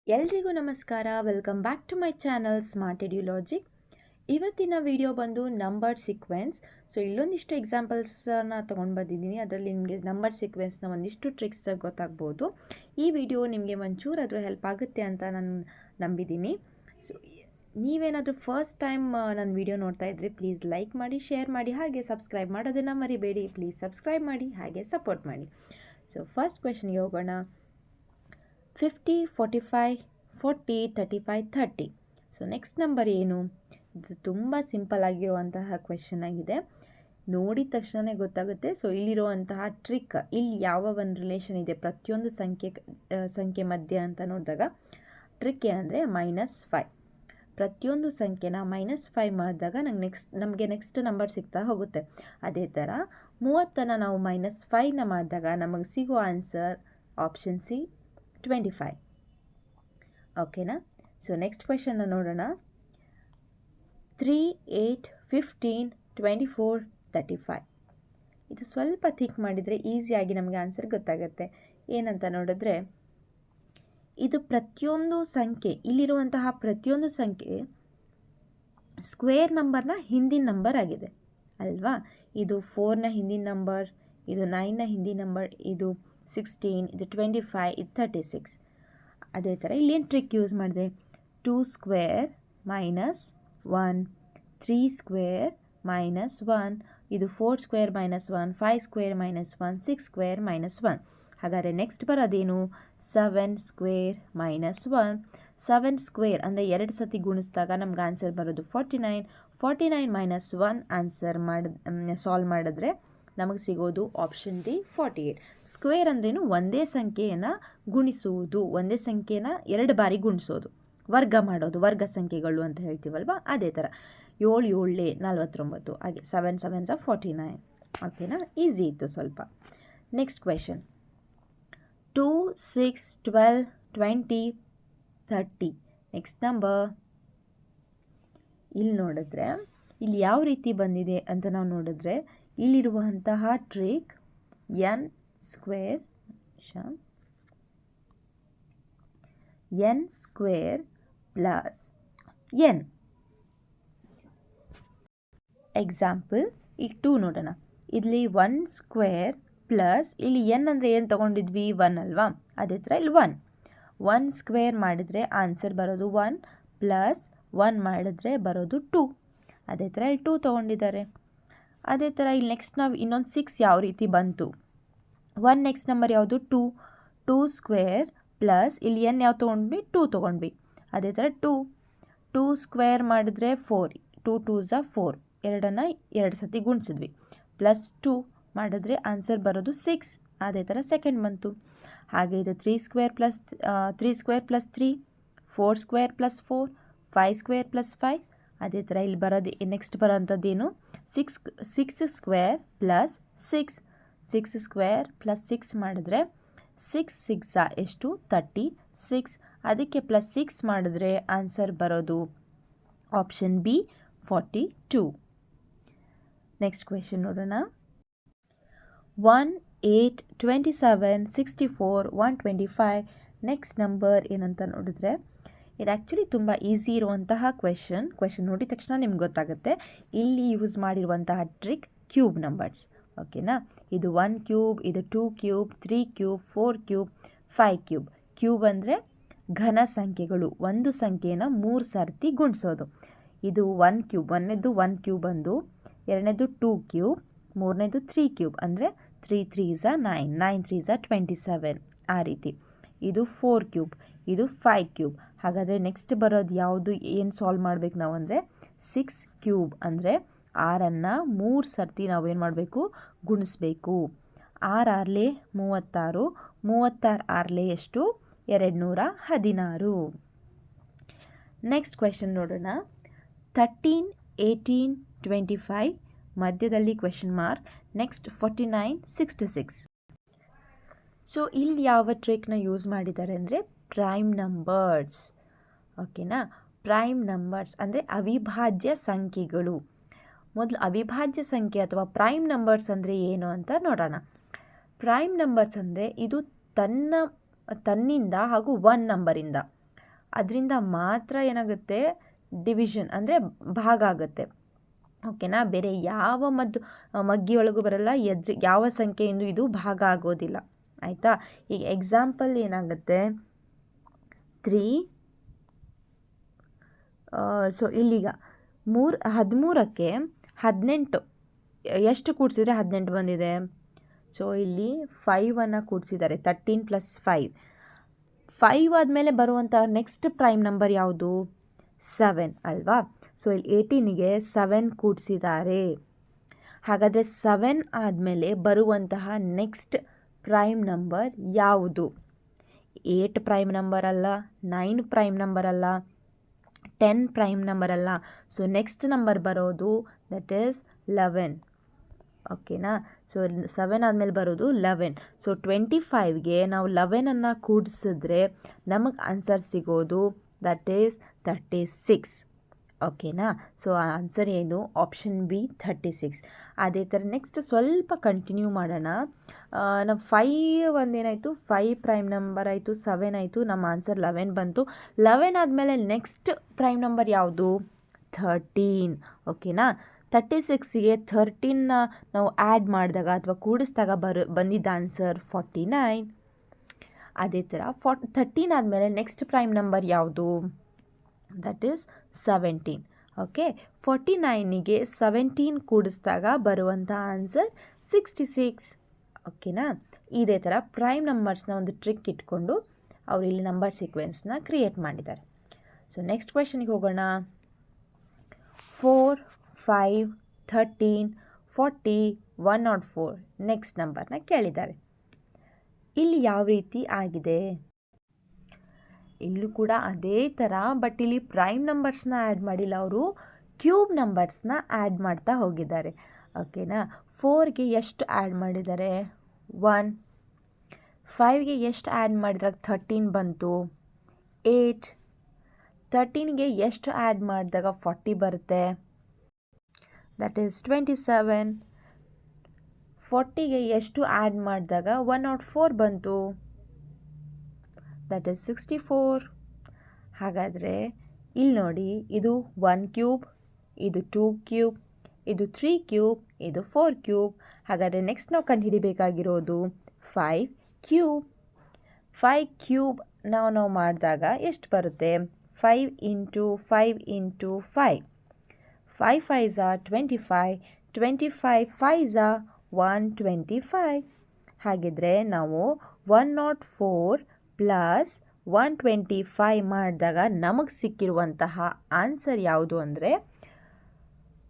ಎಲ್ರಿಗೂ ನಮಸ್ಕಾರ. Welcome back to my channel smart Edulogic. ಇವತ್ತಿನ ವಿಡಿಯೋ ಬಂದು ನಂಬರ್ ಸೀಕ್ವೆನ್ಸ್. ಸೊ ಇಲ್ಲೊಂದಿಷ್ಟು ಎಕ್ಸಾಂಪಲ್ಸನ್ನು ತೊಗೊಂಡು ಬಂದಿದ್ದೀನಿ. ಅದರಲ್ಲಿ ನಿಮಗೆ ನಂಬರ್ ಸೀಕ್ವೆನ್ಸ್ನ ಒಂದಿಷ್ಟು ಟ್ರಿಕ್ಸ್ ಗೊತ್ತಾಗ್ಬೋದು. ಈ ವಿಡಿಯೋ ನಿಮಗೆ ಒಂಚೂರಾದರೂ ಹೆಲ್ಪ್ ಆಗುತ್ತೆ ಅಂತ ನಾನು ನಂಬಿದ್ದೀನಿ. ಸೊ ನೀವೇನಾದರೂ ಫಸ್ಟ್ ಟೈಮ್ ನನ್ನ ವಿಡಿಯೋ ನೋಡ್ತಾ ಇದ್ದರೆ ಪ್ಲೀಸ್ ಲೈಕ್ ಮಾಡಿ, ಶೇರ್ ಮಾಡಿ, ಹಾಗೆ ಸಬ್ಸ್ಕ್ರೈಬ್ ಮಾಡೋದನ್ನು ಮರಿಬೇಡಿ. ಪ್ಲೀಸ್ ಸಬ್ಸ್ಕ್ರೈಬ್ ಮಾಡಿ, ಹಾಗೆ ಸಪೋರ್ಟ್ ಮಾಡಿ. ಸೊ ಫಸ್ಟ್ ಕ್ವೆಶನ್ಗೆ ಹೋಗೋಣ. 50, 45, 40, 35, 30. ಸೊ ನೆಕ್ಸ್ಟ್ ನಂಬರ್ ಏನು? ಇದು ತುಂಬ ಸಿಂಪಲ್ ಆಗಿರುವಂತಹ ಕ್ವೆಶನ್ ಆಗಿದೆ. ನೋಡಿದ ತಕ್ಷಣವೇ ಗೊತ್ತಾಗುತ್ತೆ. ಸೊ ಇಲ್ಲಿರುವಂತಹ ಟ್ರಿಕ್, ಇಲ್ಲಿ ಯಾವ ಒಂದು ರಿಲೇಷನ್ ಇದೆ ಪ್ರತಿಯೊಂದು ಸಂಖ್ಯೆ ಮಧ್ಯೆ ಅಂತ ನೋಡಿದಾಗ ಟ್ರಿಕ್ ಏನಂದರೆ -5. ಪ್ರತಿಯೊಂದು ಸಂಖ್ಯೆನ -5 ಮಾಡಿದಾಗ ನಮಗೆ ನೆಕ್ಸ್ಟ್ ನಂಬರ್ ಸಿಗ್ತಾ ಹೋಗುತ್ತೆ. ಅದೇ ಥರ 30ನ್ನು ನಾವು -5ನ ಮಾಡಿದಾಗ ನಮಗೆ ಸಿಗೋ ಆನ್ಸರ್ ಆಪ್ಷನ್ ಸಿ 25. ಓಕೆನಾ? ಸೊ ನೆಕ್ಸ್ಟ್ ಕ್ವೆಶನ್ನ ನೋಡೋಣ. 3, 8, 15, 24, 35. ಇದು ಸ್ವಲ್ಪ ಥಿಂಕ್ ಮಾಡಿದರೆ ಈಸಿಯಾಗಿ ನಮಗೆ ಆನ್ಸರ್ ಗೊತ್ತಾಗುತ್ತೆ. ಏನಂತ ನೋಡಿದ್ರೆ, ಇದು ಪ್ರತಿಯೊಂದು ಸಂಖ್ಯೆ, ಇಲ್ಲಿರುವಂತಹ ಪ್ರತಿಯೊಂದು ಸಂಖ್ಯೆ ಸ್ಕ್ವೇರ್ ನಂಬರ್ನ ಹಿಂದಿನ ನಂಬರ್ ಆಗಿದೆ ಅಲ್ವಾ? ಇದು 4ನ ಹಿಂದಿನ ನಂಬರ್, ಇದು 9ನ ಹಿಂದಿನ ನಂಬರ್, ಇದು 16, ಇದು 25, ಇದು 36. ಅದೇ ಥರ ಇಲ್ಲೇನು ಟ್ರಿಕ್ ಯೂಸ್ ಮಾಡಿದೆ? 2 ಸ್ಕ್ವೇರ್ -1, 3 ಸ್ಕ್ವೇರ್ -1, ಇದು 4 ಸ್ಕ್ವೇರ್ -1, 5 ಸ್ಕ್ವೇರ್ -1, 6 ಸ್ಕ್ವೇರ್ -1. ಹಾಗಾದರೆ ನೆಕ್ಸ್ಟ್ ಬರೋದೇನು? 7 ಸ್ಕ್ವೇರ್ -1. 7 ಸ್ಕ್ವೇರ್ ಅಂದರೆ 2 ಸತಿ ಗುಣಿಸಿದಾಗ ನಮ್ಗೆ ಆನ್ಸರ್ ಬರೋದು 49. 49 - 1 ಆನ್ಸರ್ ಸಾಲ್ವ್ ಮಾಡಿದ್ರೆ ನಮಗೆ ಸಿಗೋದು ಆಪ್ಷನ್ ಡಿ 48. ಸ್ಕ್ವೇರ್ ಅಂದ್ರೇನು? ಒಂದೇ ಸಂಖ್ಯೆಯನ್ನು ಗುಣಿಸುವುದು, ಒಂದೇ ಸಂಖ್ಯೆನ 2 ಬಾರಿ ಗುಣಿಸೋದು, ವರ್ಗ ಮಾಡೋದು, ವರ್ಗ ಸಂಖ್ಯೆಗಳು ಅಂತ ಹೇಳ್ತೀವಲ್ವ, ಅದೇ ಥರ. 7 7 49, ಹಾಗೆ 7 7 49. ಓಕೆನಾ? ಈಸಿ ಇತ್ತು ಸ್ವಲ್ಪ. Next question. 2, 6, 12, 20, 30. Next number. ಇಲ್ಲಿ ನೋಡಿದ್ರೆ ಇಲ್ಲಿ ಯಾವ ರೀತಿ ಬಂದಿದೆ ಅಂತ ನಾವು ನೋಡಿದ್ರೆ, ಇಲ್ಲಿರುವಂತಹ trick n square plus n. Example ಈಗ 2 ನೋಡೋಣ. ಇಲ್ಲಿ 1 ಸ್ಕ್ವೇರ್ ಪ್ಲಸ್ ಇಲ್ಲಿ n ಅಂದರೆ ಏನು ತೊಗೊಂಡಿದ್ವಿ? 1 ಅಲ್ವಾ? ಅದೇ ಥರ ಇಲ್ಲಿ 1 ಸ್ಕ್ವೇರ್ ಮಾಡಿದರೆ ಆನ್ಸರ್ ಬರೋದು 1, ಪ್ಲಸ್ 1 ಮಾಡಿದ್ರೆ ಬರೋದು 2. ಅದೇ ಥರ ಇಲ್ಲಿ 2 ತೊಗೊಂಡಿದ್ದಾರೆ. ಅದೇ ಥರ ಇಲ್ಲಿ ನೆಕ್ಸ್ಟ್ ನಾವು ಇನ್ನೊಂದು 6 ಯಾವ ರೀತಿ ಬಂತು? 1 ನೆಕ್ಸ್ಟ್ ನಂಬರ್ ಯಾವುದು? 2 ಸ್ಕ್ವೇರ್ ಪ್ಲಸ್ ಇಲ್ಲಿ n ಯಾವ ತೊಗೊಂಡ್ವಿ? 2 ತೊಗೊಂಡ್ವಿ. ಅದೇ ಥರ 2 ಸ್ಕ್ವೇರ್ ಮಾಡಿದ್ರೆ 4, 2 2s 4, ಎರಡನ್ನು 2 ಸತಿ ಗುಣಿಸಿದ್ವಿ, ಪ್ಲಸ್ 2 ಮಾಡಿದ್ರೆ ಆನ್ಸರ್ ಬರೋದು 6. ಅದೇ ಥರ ಸೆಕೆಂಡ್ ಬಂತು. ಹಾಗೆ ಇದು 3 square plus 3, 4 square plus 4, 5 square plus 5. ಅದೇ ಥರ ಇಲ್ಲಿ ಬರೋದು ನೆಕ್ಸ್ಟ್ ಬರೋಂಥದ್ದೇನು? 6 ಸ್ಕ್ವೇರ್ ಪ್ಲಸ್ 6 ಸ್ಕ್ವೇರ್ ಪ್ಲಸ್ 6 ಮಾಡಿದ್ರೆ 6 6 ಎಷ್ಟು? 36. ಅದಕ್ಕೆ ಪ್ಲಸ್ 6 ಮಾಡಿದ್ರೆ ಆನ್ಸರ್ ಬರೋದು ಆಪ್ಷನ್ ಬಿ 42. ನೆಕ್ಸ್ಟ್ ಕ್ವೆಶನ್ ನೋಡೋಣ. 1, 8, 27, 64, 125. ನೆಕ್ಸ್ಟ್ ನಂಬರ್ ಏನಂತ ನೋಡಿದ್ರೆ, ಇದು ಆ್ಯಕ್ಚುಲಿ ತುಂಬ ಈಸಿ ಇರುವಂತಹ ಕ್ವೆಶನ್ ನೋಡಿದ ತಕ್ಷಣ ನಿಮ್ಗೆ ಗೊತ್ತಾಗುತ್ತೆ. ಇಲ್ಲಿ ಯೂಸ್ ಮಾಡಿರುವಂತಹ ಟ್ರಿಕ್ ಕ್ಯೂಬ್ ನಂಬರ್ಸ್. ಓಕೆನಾ? ಇದು 1 ಕ್ಯೂಬ್, ಇದು 2 cube, 3 cube, 4 cube, 5 cube. Cube ಅಂದರೆ ಘನ ಸಂಖ್ಯೆಗಳು, ಒಂದು ಸಂಖ್ಯೆನ 3 ಸರ್ತಿ ಗುಣಿಸೋದು. ಇದು 1 ಕ್ಯೂಬ್, ಒಂದನೇದು 1 ಕ್ಯೂಬ್ ಅಂದು, ಎರಡನೇದು 2 ಕ್ಯೂಬ್, ಮೂರನೇದು 3 ಕ್ಯೂಬ್ ಅಂದರೆ 3 3s 9, 9 3s 27, ಆ ರೀತಿ. ಇದು 4 ಕ್ಯೂಬ್, ಇದು 5 ಕ್ಯೂಬ್. ಹಾಗಾದರೆ ನೆಕ್ಸ್ಟ್ ಬರೋದು ಯಾವುದು? ಏನು ಸಾಲ್ವ್ ಮಾಡಬೇಕು ನಾವು ಅಂದರೆ 6 ಕ್ಯೂಬ್ ಅಂದರೆ 6ಅನ್ನು 3 ಸರ್ತಿ ನಾವು ಏನು ಮಾಡಬೇಕು? ಗುಣಿಸ್ಬೇಕು. 6 6 36, 36 6 ಎಷ್ಟು? 216. ನೆಕ್ಸ್ಟ್ ಕ್ವೆಶನ್ ನೋಡೋಣ. 13, 18, 25 ಮಧ್ಯದಲ್ಲಿ ಕ್ವೆಶನ್ ಮಾರ್ಕ್. ನೆಕ್ಸ್ಟ್ 49, 66. ಸೊ ಇಲ್ಲಿ ಯಾವ ಟ್ರಿಕ್ನ ಯೂಸ್ ಮಾಡಿದ್ದಾರೆ ಅಂದರೆ ಪ್ರೈಮ್ ನಂಬರ್ಸ್. ಓಕೆನಾ? ಪ್ರೈಮ್ ನಂಬರ್ಸ್ ಅಂದರೆ ಅವಿಭಾಜ್ಯ ಸಂಖ್ಯೆಗಳು. ಮೊದಲು ಅವಿಭಾಜ್ಯ ಸಂಖ್ಯೆ ಅಥವಾ ಪ್ರೈಮ್ ನಂಬರ್ಸ್ ಅಂದರೆ ಏನು ಅಂತ ನೋಡೋಣ. ಪ್ರೈಮ್ ನಂಬರ್ಸ್ ಅಂದರೆ ಇದು ತನ್ನಿಂದ ಹಾಗೂ 1 ನಂಬರಿಂದ ಅದರಿಂದ ಮಾತ್ರ ಏನಾಗುತ್ತೆ ಡಿವಿಷನ್ ಅಂದರೆ ಭಾಗ ಆಗುತ್ತೆ. ಓಕೆನಾ, ಬೇರೆ ಯಾವ ಮಗ್ಗಿಯೊಳಗೂ ಬರಲ್ಲ, ಯಾವ ಸಂಖ್ಯೆಯಿಂದ ಇದು ಭಾಗ ಆಗೋದಿಲ್ಲ. ಆಯಿತಾ. ಈಗ ಎಕ್ಸಾಂಪಲ್ ಏನಾಗುತ್ತೆ 3 ಸೊ ಇಲ್ಲೀಗ 13ಕ್ಕೆ 18 ಎಷ್ಟು ಕೂಡಿಸಿದ್ರೆ 18 ಬಂದಿದೆ? ಸೊ ಇಲ್ಲಿ 5 ಕೂಡಿಸಿದ್ದಾರೆ, 13 + 5. 5 ಆದಮೇಲೆ ಬರುವಂಥ ನೆಕ್ಸ್ಟ್ ಪ್ರೈಮ್ ನಂಬರ್ ಯಾವುದು? 7 ಅಲ್ವಾ. ಸೊ ಇಲ್ಲಿ 18ಗೆ 7 ಕೂಡಿಸಿದ್ದಾರೆ. ಹಾಗಾದರೆ 7 ಆದಮೇಲೆ ಬರುವಂತಹ ನೆಕ್ಸ್ಟ್ ಪ್ರೈಮ್ ನಂಬರ್ ಯಾವುದು? 8 ಪ್ರೈಮ್ ನಂಬರ್ ಅಲ್ಲ, 9 ಪ್ರೈಮ್ ನಂಬರ್ ಅಲ್ಲ, 10 ಪ್ರೈಮ್ ನಂಬರ್ ಅಲ್ಲ. ಸೊ ನೆಕ್ಸ್ಟ್ ನಂಬರ್ ಬರೋದು ದಟ್ ಈಸ್ 11. ಓಕೆನಾ. ಸೊ 7 ಆದಮೇಲೆ ಬರೋದು 11. ಸೊ 25ಗೆ ನಾವು 11 ಕೂಡಿಸಿದ್ರೆ ನಮಗೆ ಆನ್ಸರ್ ಸಿಗೋದು ದಟ್ ಈಸ್ 36. ಓಕೆನಾ. ಸೊ ಆನ್ಸರ್ ಏನು? Option B 36. ಅದೇ ಥರ ನೆಕ್ಸ್ಟ್ ಸ್ವಲ್ಪ ಕಂಟಿನ್ಯೂ ಮಾಡೋಣ. ನಾವು 5 ಒಂದೇನಾಯಿತು, 5 ಪ್ರೈಮ್ ನಂಬರ್ ಆಯಿತು, 7 ಆಯಿತು, ನಮ್ಮ ಆನ್ಸರ್ 11 ಬಂತು. 11 ಆದಮೇಲೆ ನೆಕ್ಸ್ಟ್ ಪ್ರೈಮ್ ನಂಬರ್ ಯಾವುದು? 13. ಓಕೆನಾ. 36ಗೆ 13ನ ನಾವು ಆ್ಯಡ್ ಮಾಡಿದಾಗ ಅಥವಾ ಕೂಡಿಸಿದಾಗ ಬಂದಿದ್ದ ಆನ್ಸರ್ 49. ಅದೇ ಥರ 13 ಆದಮೇಲೆ ನೆಕ್ಸ್ಟ್ ಪ್ರೈಮ್ ನಂಬರ್ ಯಾವುದು? That is 17. ಓಕೆ. 49ಗೆ 17 ಕೂಡಿಸಿದಾಗ ಬರುವಂಥ ಆನ್ಸರ್ 66. ಓಕೆನಾ. ಇದೇ ಥರ ಪ್ರೈಮ್ ನಂಬರ್ಸ್ನ ಒಂದು ಟ್ರಿಕ್ ಇಟ್ಕೊಂಡು ಅವರು ಇಲ್ಲಿ ನಂಬರ್ ಸೀಕ್ವೆನ್ಸ್ನ ಕ್ರಿಯೇಟ್ ಮಾಡಿದ್ದಾರೆ. ಸೊ ನೆಕ್ಸ್ಟ್ ಕ್ವೆಶನ್ಗೆ ಹೋಗೋಣ. 4, 5, 13, 40, 104 ನೆಕ್ಸ್ಟ್ ನಂಬರ್ನ ಕೇಳಿದ್ದಾರೆ. ಇಲ್ಲಿ ಯಾವ ರೀತಿ ಆಗಿದೆ? ಇಲ್ಲೂ ಕೂಡ ಅದೇ ಥರ, ಬಟ್ ಇಲ್ಲಿ ಪ್ರೈಮ್ ನಂಬರ್ಸ್ನ ಆ್ಯಡ್ ಮಾಡಿಲ್ಲ, ಅವರು ಕ್ಯೂಬ್ ನಂಬರ್ಸ್ನ ಆ್ಯಡ್ ಮಾಡ್ತಾ ಹೋಗಿದ್ದಾರೆ. ಓಕೆನಾ. 4ಗೆ ಎಷ್ಟು ಆ್ಯಡ್ ಮಾಡಿದ್ದಾರೆ? 1. 5ಗೆ ಎಷ್ಟು ಆ್ಯಡ್ ಮಾಡಿದಾಗ 13 ಬಂತು? 8. 13ಗೆ ಎಷ್ಟು ಆ್ಯಡ್ ಮಾಡಿದಾಗ 40 ಬರುತ್ತೆ? That is 27. 40ಗೆ ಎಷ್ಟು ಆ್ಯಡ್ ಮಾಡಿದಾಗ 104 ಬಂತು? That is 64. ಹಾಗಾದರೆ ಇಲ್ಲಿ ನೋಡಿ, ಇದು 1 ಕ್ಯೂಬ್, ಇದು 2 ಕ್ಯೂಬ್, ಇದು 3 ಕ್ಯೂಬ್, ಇದು 4 ಕ್ಯೂಬ್. ಹಾಗಾದರೆ ನೆಕ್ಸ್ಟ್ ನಾವು ಕಂಡುಹಿಡಿಬೇಕಾಗಿರೋದು 5 ಕ್ಯೂಬ್. 5 ಕ್ಯೂಬ್ ನಾವು ಮಾಡಿದಾಗ ಎಷ್ಟು ಬರುತ್ತೆ? 5 × 5 × 5. 5 5s are 25. 25 5s are 125. ಹಾಗಿದ್ರೆ ನಾವು 104 + 125 ಮಾಡಿದಾಗ ನಮಗೆ ಸಿಕ್ಕಿರುವಂತಹ ಆನ್ಸರ್ ಯಾವುದು ಅಂದರೆ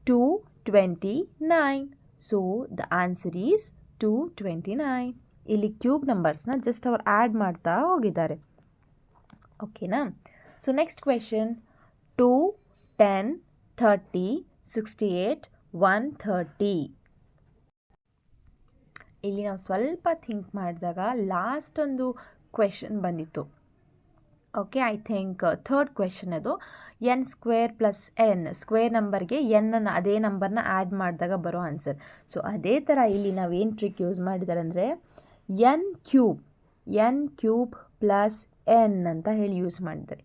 229. So the answer is 229. ಇಲ್ಲಿ ಕ್ಯೂಬ್ ನಂಬರ್ಸ್ನ ಜಸ್ಟ್ ಅವ್ರು ಆ್ಯಡ್ ಮಾಡ್ತಾ ಹೋಗಿದ್ದಾರೆ. ಓಕೆನಾ. So next question 2, 10, 30, 68, 130. ಇಲ್ಲಿ ನಾವು ಸ್ವಲ್ಪ ಥಿಂಕ್ ಮಾಡಿದಾಗ ಲಾಸ್ಟ್ ಒಂದು ಕ್ವೆಶನ್ ಬಂದಿತ್ತು. Okay, I think third question ಅದು. n² + n ಸ್ಕ್ವೇರ್ ನಂಬರ್ಗೆ ಎನ್ನನ್ನು ಅದೇ ನಂಬರ್ನ ಆ್ಯಡ್ ಮಾಡಿದಾಗ ಬರೋ ಆನ್ಸರ್. ಸೊ ಅದೇ ಥರ ಇಲ್ಲಿ ನಾವೇನು ಟ್ರಿಕ್ ಯೂಸ್ ಮಾಡಿದ್ದಾರೆ ಅಂದರೆ n ಕ್ಯೂಬ್ + n ಅಂತ ಹೇಳಿ ಯೂಸ್ ಮಾಡಿದ್ದಾರೆ.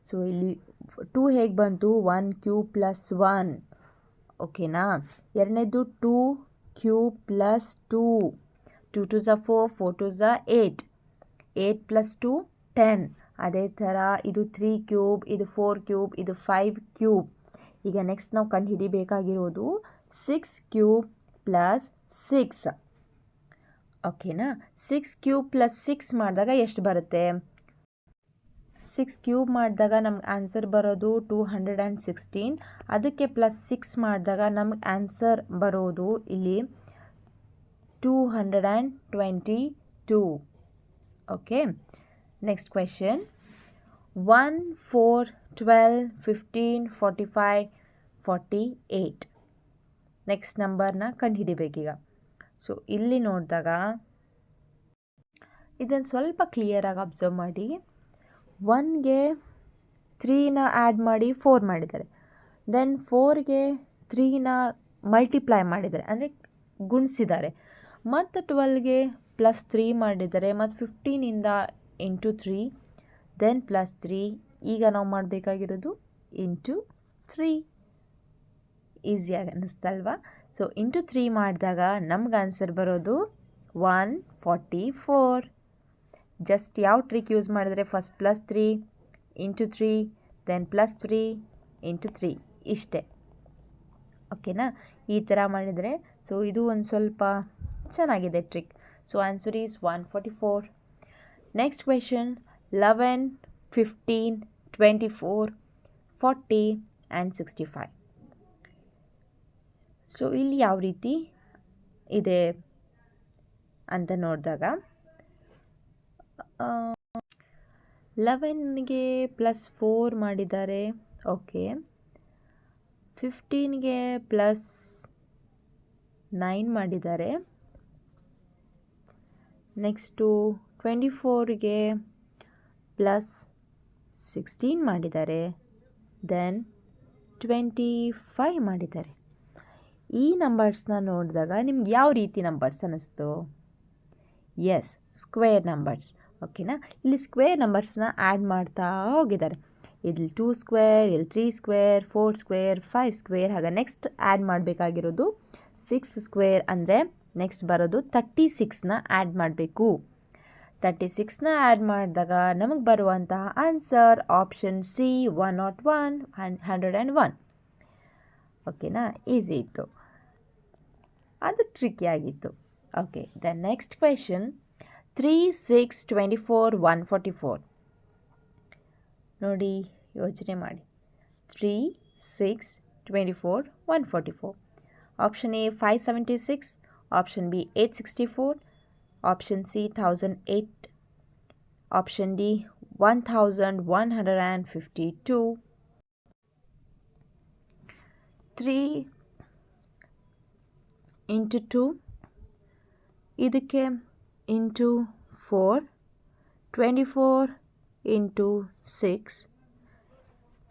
ಸೊ ಇಲ್ಲಿ 2 ಹೇಗೆ ಬಂತು? 1 ಕ್ಯೂಬ್ + 1. ಓಕೆನಾ. ಎರಡನೇದು 2 cube + 2. 2 2s are 4, 4 2s are 8. 8 + 2 10. ಅದೇ ಥರ ಇದು 3 ಕ್ಯೂಬ್, ಇದು 4 ಕ್ಯೂಬ್, ಇದು 5 ಕ್ಯೂಬ್. ಈಗ ನೆಕ್ಸ್ಟ್ ನಾವು ಕಂಡುಹಿಡಿಬೇಕಾಗಿರೋದು 6 ಕ್ಯೂಬ್ + 6. ಓಕೆನಾ. 6 ಕ್ಯೂಬ್ + 6 ಮಾಡಿದಾಗ ಎಷ್ಟು ಬರುತ್ತೆ? 6 ಕ್ಯೂಬ್ ಮಾಡಿದಾಗ ನಮ್ಗೆ ಆನ್ಸರ್ ಬರೋದು 216. ಅದಕ್ಕೆ +6 ಮಾಡಿದಾಗ ನಮ್ಗೆ ಆನ್ಸರ್ ಬರೋದು ಇಲ್ಲಿ 222. ಓಕೆ. ನೆಕ್ಸ್ಟ್ ಕ್ವೆಶನ್ 1, 4, 12, 15, 45, 48 ನೆಕ್ಸ್ಟ್ ನಂಬರ್ನ ಕಂಡುಹಿಡಿಬೇಕೀಗ. ಸೊ ಇಲ್ಲಿ ನೋಡಿದಾಗ ಇದನ್ನು ಸ್ವಲ್ಪ ಕ್ಲಿಯರಾಗಿ ಅಬ್ಸರ್ವ್ ಮಾಡಿ. 1ಗೆ 3ನ ಆ್ಯಡ್ ಮಾಡಿ 4 ಮಾಡಿದ್ದಾರೆ. ದೆನ್ 4ಗೆ 3ನ ಮಲ್ಟಿಪ್ಲೈ ಮಾಡಿದ್ದಾರೆ, ಅಂದರೆ ಗುಣಿಸಿದ್ದಾರೆ. ಮತ್ತು 12ಗೆ +3 ಮಾಡಿದ್ದಾರೆ. ಮತ್ತು 15ಇಂದ × 3 ದೆನ್ +3 ಈಗ ನಾವು ಮಾಡಬೇಕಾಗಿರೋದು ಇಂಟು 3. ಈಸಿಯಾಗಿ ಅನ್ನಿಸ್ತಲ್ವಾ? ಸೊ ಇಂಟು 3 ಮಾಡಿದಾಗ ನಮ್ಗೆ ಆನ್ಸರ್ ಬರೋದು 144. ಜಸ್ಟ್ ಯಾವ ಟ್ರಿಕ್ ಯೂಸ್ ಮಾಡಿದ್ರೆ ಫಸ್ಟ್ +3 ಇಂಟು 3 ದೆನ್ +3 ಇಂಟು 3 ಇಷ್ಟೇ. ಓಕೆನಾ? ಈ ಥರ ಮಾಡಿದರೆ ಸೊ ಇದು ಒಂದು ಸ್ವಲ್ಪ ಚೆನ್ನಾಗಿದೆ trick. So answer is 144. Next question 11, 15, 24, 40 and 65. So ಇಲ್ಲಿ ಯಾವ ರೀತಿ ಇದೆ ಅಂತ ನೋಡಿದಾಗ 11ಗೆ +4 ಮಾಡಿದ್ದಾರೆ. ಓಕೆ. 15ಗೆ +9 ಮಾಡಿದ್ದಾರೆ. ನೆಕ್ಸ್ಟು 24ಗೆ +16 ಮಾಡಿದ್ದಾರೆ. ದೆನ್ 25 ಮಾಡಿದ್ದಾರೆ. ಈ ನಂಬರ್ಸ್ನ ನೋಡಿದಾಗ ನಿಮ್ಗೆ ಯಾವ ರೀತಿ ನಂಬರ್ಸ್ ಅನ್ನಿಸ್ತು? Yes, square numbers. ಓಕೆನಾ? ಇಲ್ಲಿ ಸ್ಕ್ವೇರ್ ನಂಬರ್ಸ್ನ ಆ್ಯಡ್ ಮಾಡ್ತಾ ಹೋಗಿದ್ದಾರೆ. ಇಲ್ಲಿ 2 ಸ್ಕ್ವೇರ್, ಇಲ್ಲಿ 3 ಸ್ಕ್ವೇರ್, 4 ಸ್ಕ್ವೇರ್, 5 ಸ್ಕ್ವೇರ್. ಹಾಗೆ ನೆಕ್ಸ್ಟ್ ಆ್ಯಡ್ ಮಾಡಬೇಕಾಗಿರೋದು 6 ಸ್ಕ್ವೇರ್, ಅಂದರೆ ನೆಕ್ಸ್ಟ್ ಬರೋದು 36ನ ಆ್ಯಡ್ ಮಾಡಬೇಕು. 36ನ ಆ್ಯಡ್ ಮಾಡಿದಾಗ ನಮಗೆ ಬರುವಂತಹ ಆನ್ಸರ್ ಆಪ್ಷನ್ ಸಿ 101, 101. ಓಕೆನಾ? ಈಸಿ ಇತ್ತು, ಅದು ಟ್ರಿಕ್ಕಿ ಆಗಿತ್ತು. Okay, the next question 3, 6, 24, 144. ನೋಡಿ, ಯೋಚನೆ ಮಾಡಿ. 3, 6, 24, 144. Option A 576, option B 864, option C 1008, option D 1152. 3 into 2, ಇದಕ್ಕೆ ಇಂಟು 4, 24 ಇಂಟು 6,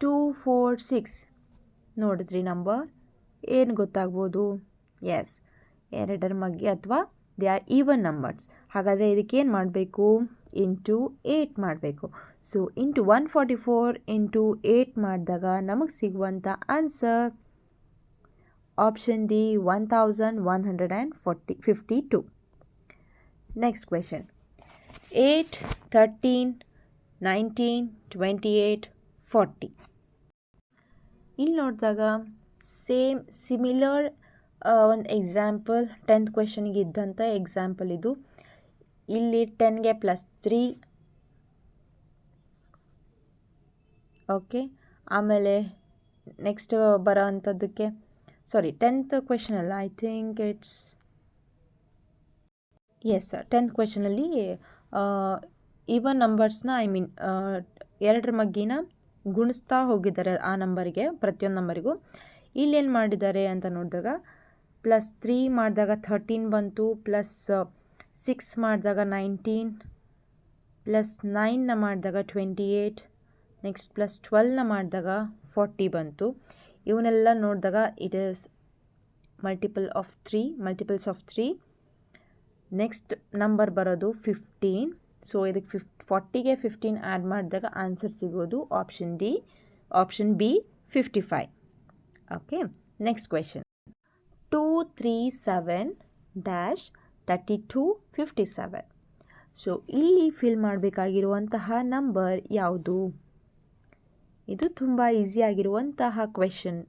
246. ನೋಡಿದ್ರಿ ನಂಬರ್ ಏನು ಗೊತ್ತಾಗ್ಬೋದು? ಎಸ್, ಎರಡರ ಮಗ್ಗೆ ಅಥವಾ ದೇ ಆರ್ ಈವನ್ ನಂಬರ್ಸ್. ಹಾಗಾದರೆ ಇದಕ್ಕೇನು ಮಾಡಬೇಕು? ಇಂಟು 8 ಮಾಡಬೇಕು. ಸೊ ಇಂಟು 144 ಇಂಟು 8 ಮಾಡಿದಾಗ ನಮಗೆ ಸಿಗುವಂಥ answer option D 1152. Next question 8, 13, 19, 28, 40. ಇಲ್ಲಿ ನೋಡಿದಾಗ ಸಿಮಿಲರ್ ಒಂದು ಎಕ್ಸಾಂಪಲ್ 10th ಕ್ವೆಶನಿಗೆ ಇದ್ದಂಥ ಎಕ್ಸಾಂಪಲ್ ಇದು. ಇಲ್ಲಿ 10ಗೆ +3. ಓಕೆ, ಆಮೇಲೆ ನೆಕ್ಸ್ಟ್ ಬರೋ ಅಂಥದ್ದಕ್ಕೆ 10th ಕ್ವೆಶನ್ ಅಲ್ಲ, I think it's as 10th ಕ್ವೆಶನಲ್ಲಿ ಈವನ್ ನಂಬರ್ಸ್ನ ಎರಡರ ಮಗ್ಗಿನ ಗುಣಿಸ್ತಾ ಹೋಗಿದ್ದಾರೆ ಆ ನಂಬರಿಗೆ, ಪ್ರತಿಯೊಂದು ನಂಬರಿಗೂ. ಇಲ್ಲೇನು ಮಾಡಿದ್ದಾರೆ ಅಂತ ನೋಡಿದಾಗ +3 ಮಾಡಿದಾಗ 13 ಬಂತು, +6 ಮಾಡಿದಾಗ 19, +9ನ ಮಾಡಿದಾಗ 28, ನೆಕ್ಸ್ಟ್ +12ನ ಮಾಡಿದಾಗ 40 ಬಂತು. ಇವನ್ನೆಲ್ಲ ನೋಡಿದಾಗ it is multiples of 3. Next number ಬರೋದು 15. ಸೊ ಇದಕ್ಕೆ 40ಗೆ 15 ಆ್ಯಡ್ ಮಾಡಿದಾಗ ಆನ್ಸರ್ ಸಿಗೋದು option B 55. Okay, next question 237-3257. So ಇಲ್ಲಿ ಫಿಲ್ ಮಾಡಬೇಕಾಗಿರುವಂತಹ ನಂಬರ್ ಯಾವುದು? ಇದು ತುಂಬ ಈಸಿಯಾಗಿರುವಂತಹ ಕ್ವೆಶನ್.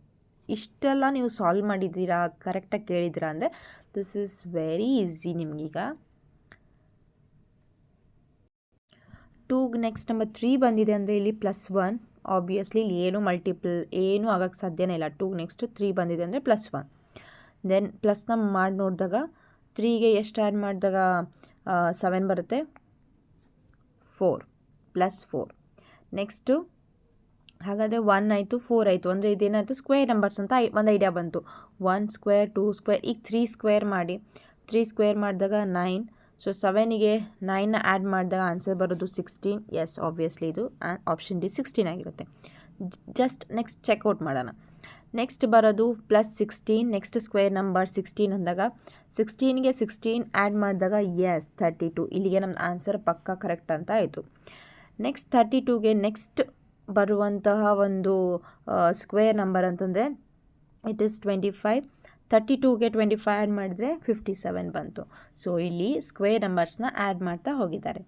ಇಷ್ಟೆಲ್ಲ ನೀವು ಸಾಲ್ವ್ ಮಾಡಿದ್ದೀರಾ, ಕರೆಕ್ಟಾಗಿ ಕೇಳಿದ್ದೀರಾ ಅಂದರೆ ದಿಸ್ ಈಸ್ ವೆರಿ ಈಸಿ ನಿಮಗೀಗ. 2 ನೆಕ್ಸ್ಟ್ ನಂಬರ್ 3 ಬಂದಿದೆ ಅಂದರೆ ಇಲ್ಲಿ +1. ಆಬ್ವಿಯಸ್ಲಿ ಇಲ್ಲಿ ಏನೂ ಆಗೋಕ್ಕೆ ಸಾಧ್ಯನೇ ಇಲ್ಲ. 2 ನೆಕ್ಸ್ಟ್ 3 ಬಂದಿದೆ ಅಂದರೆ +1. ದೆನ್ ಪ್ಲಸ್ನ ಮಾಡಿ ನೋಡಿದಾಗ 3ಗೆ ಎಷ್ಟು ಆ್ಯಡ್ ಮಾಡಿದಾಗ 7 ಬರುತ್ತೆ, 4 +4. ನೆಕ್ಸ್ಟು ಹಾಗಾದರೆ 1 ಆಯಿತು, 4 ಆಯಿತು, ಅಂದರೆ ಇದೇನಾಯಿತು ಸ್ಕ್ವೇರ್ ನಂಬರ್ಸ್ ಅಂತ ಒಂದು ಐಡಿಯಾ ಬಂತು. 1 ಸ್ಕ್ವೇರ್, 2 ಸ್ಕ್ವೇರ್, ಈಗ 3 ಸ್ಕ್ವೇರ್ ಮಾಡಿ. 3 ಸ್ಕ್ವೇರ್ ಮಾಡಿದಾಗ 9. ಸೊ 7ಗೆ 9ನ ಆ್ಯಡ್ ಮಾಡಿದಾಗ ಆನ್ಸರ್ ಬರೋದು 16. ಎಸ್, ಆಬ್ವಿಯಸ್ಲಿ ಇದು ಆಪ್ಷನ್ ಡಿ 16 ಆಗಿರುತ್ತೆ. ಜಸ್ಟ್ ನೆಕ್ಸ್ಟ್ ಚೆಕ್ಔಟ್ ಮಾಡೋಣ. ನೆಕ್ಸ್ಟ್ ಬರೋದು +16. ನೆಕ್ಸ್ಟ್ ಸ್ಕ್ವೇರ್ ನಂಬರ್ 16 ಅಂದಾಗ 16ಗೆ 16 ಆ್ಯಡ್ ಮಾಡಿದಾಗ ಎಸ್ 32. ಇಲ್ಲಿಗೆ ನಮ್ಮ ಆನ್ಸರ್ ಪಕ್ಕಾ ಕರೆಕ್ಟ್ ಅಂತ ಆಯಿತು. ನೆಕ್ಸ್ಟ್ 32ಗೆ ನೆಕ್ಸ್ಟ್ ಬರುವಂತಹ ಒಂದು ಸ್ಕ್ವೇರ್ ನಂಬರ್ ಅಂತಂದರೆ ಇಟ್ ಈಸ್ 25. 32ಗೆ 25 ಆ್ಯಡ್ ಮಾಡಿದ್ರೆ 57 ಬಂತು. ಸೊ ಇಲ್ಲಿ ಸ್ಕ್ವೇರ್ ನಂಬರ್ಸ್ನ ಆ್ಯಡ್ ಮಾಡ್ತಾ ಹೋಗಿದ್ದಾರೆ.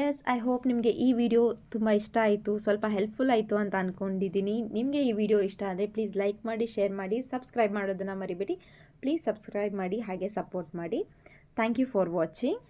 ಎಸ್, ಐ ಹೋಪ್ ನಿಮಗೆ ಈ ವಿಡಿಯೋ ತುಂಬ ಇಷ್ಟ ಆಯಿತು, ಸ್ವಲ್ಪ ಹೆಲ್ಪ್ಫುಲ್ ಆಯಿತು ಅಂತ ಅಂದ್ಕೊಂಡಿದ್ದೀನಿ. ನಿಮಗೆ ಈ ವಿಡಿಯೋ ಇಷ್ಟ ಆದರೆ ಪ್ಲೀಸ್ ಲೈಕ್ ಮಾಡಿ, ಶೇರ್ ಮಾಡಿ, ಸಬ್ಸ್ಕ್ರೈಬ್ ಮಾಡೋದನ್ನು ಮರಿಬೇಡಿ. ಪ್ಲೀಸ್ ಸಬ್ಸ್ಕ್ರೈಬ್ ಮಾಡಿ, ಹಾಗೆ ಸಪೋರ್ಟ್ ಮಾಡಿ. Thank you for watching.